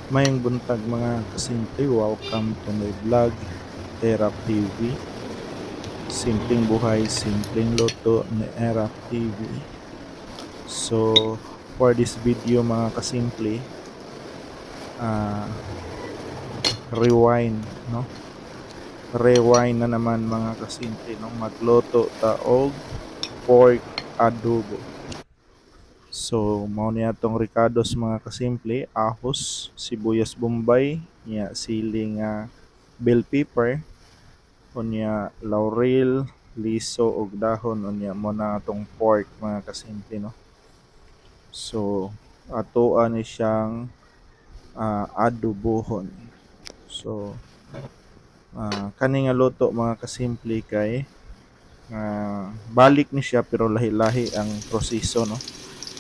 Mayong buntag mga kasimple, welcome to my vlog, Erap TV. Simpleng buhay, simpleng luto ni Erap TV. So, for this video mga kasimple, rewind, no? Rewind na naman mga kasimple, no? Magluto ta og pork adobo. So, mao niya tong ricados mga kasimple, ahos, sibuyas bombay, siling bell pepper, unya laurel, liso ug dahon, unya mo na atong pork mga kasimple, no. So atoa ni siyang adobohon. So kani nga luto mga kasimple kay balik ni siya pero lahi-lahi ang proseso, no.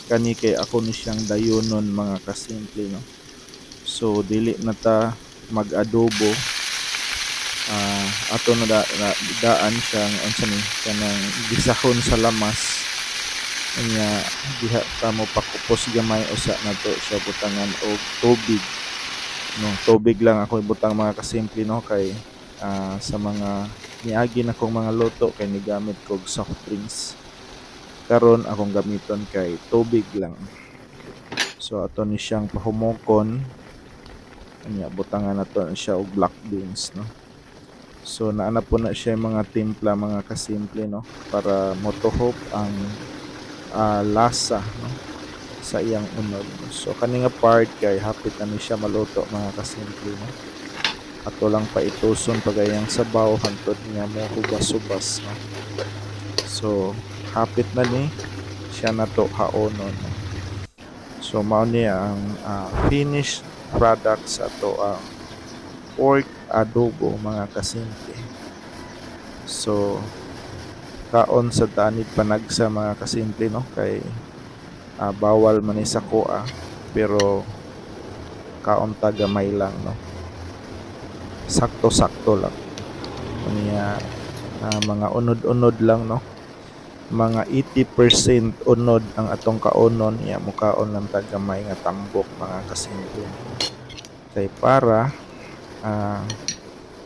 Kani kay ako ni siyang dayonon mga kasimple, no. So dili na ta mag-adobo, ato na daan siyang unsa ni kanang gisahon sa lamas, unya diha ta mo pakupos gamay usa nato siya butangan og tubig, no. Tubig lang ako ibutang mga kasimple, no, kay sa mga niagi na kong mga luto kay nigamit kog soft drinks. Karon akong gamiton kay tubig lang. So ato ni siyang pahumokon, unya butangan nato siya og black beans, no. So naana po na siya mga timpla mga kasimple, no, para motuhop ang lasa, no, sa iyang unod. So kani nga part kay hapit na ni siya maluto mga kasimple, no. Ato lang pa ituson pagayang sabaw hangtod niya mo hubas-hubas, no. So hapit na ni siya nato haonon, no. So mao ni ang finished product sa ato ang pork adobo mga kasimple. So kaon sa tanid panagsa mga kasimple, no, kay bawal man sa kuha pero kaon ta gamay lang, no. Sakto-sakto lang. Unya mga unod-unod lang, no. Mga 80% unod ang atong kaonon, mukaon lang ta gamay nga tambok mga kasimple. Kay para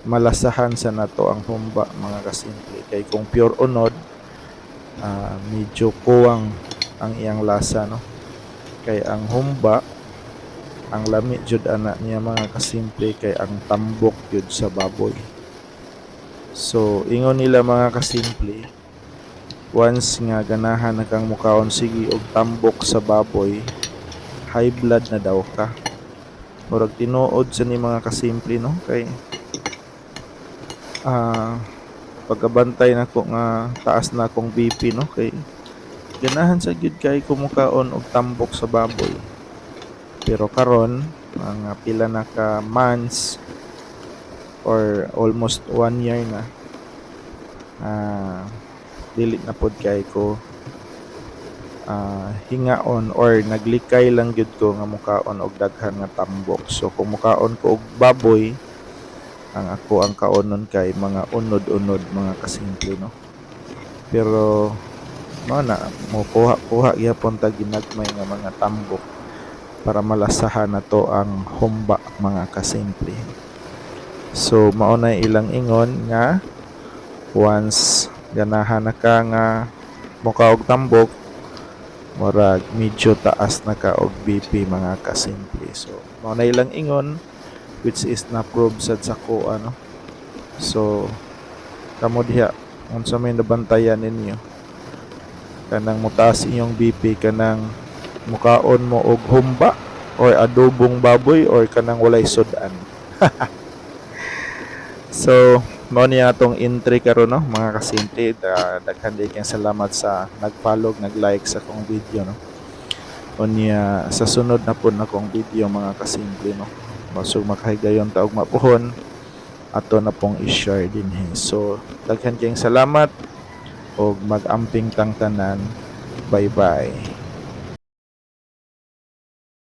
malasahan sa nato ang humba mga kasimple, kay kung pure unod medyo kuwang ang iyang lasa, no. Kay ang humba, ang lami jud ana niya mga kasimple, kay ang tambok jud sa baboy. So ingon nila mga kasimple, once nga ganahan na kang mukaon sige og tambok sa baboy, high blood na daw ka. Murag tinuod sa ni mga kasimple, no, kay pagkabantay nako nga taas na akong BP, no, kay ganahan sa gyud kay kumukaon og tambok sa baboy. Pero karon mga pila na ka months or almost 1 year na, dili na pod kay ko hingaon or naglikay lang gyud ko nga mukaon og daghan nga tambok. So kung mukaon ko og baboy, ang ako ang kaonon kay mga unod-unod mga kasimple, no. Pero mo na mo kuha gyapon ta ginagmay nga mga tambok para malasahan nato ang humba mga kasimple. So mao na ilang ingon nga once ganahan na ka nga muka og tambok, murag medyo taas na ka og BP mga kasimple. So mao na ilang ingon which is na-prove sad sa ko, ano. So kamo diha unsa may nabantayan ninyo kanang mutaas inyong BP, kanang mukaon mo og humba or adobong baboy or kanang walay sudan. So mao niya atong entry karon, no, mga kasimple. Daghan kayong salamat sa nag-follow, nag-like sa akong video, no. Unya sa sunod na pud akong video mga kasimple, no, masug makahigayon ta og mapuhon, ato na pong i-share dinhi. So daghan kayong salamat og mag-amping tang tanan. Bye bye.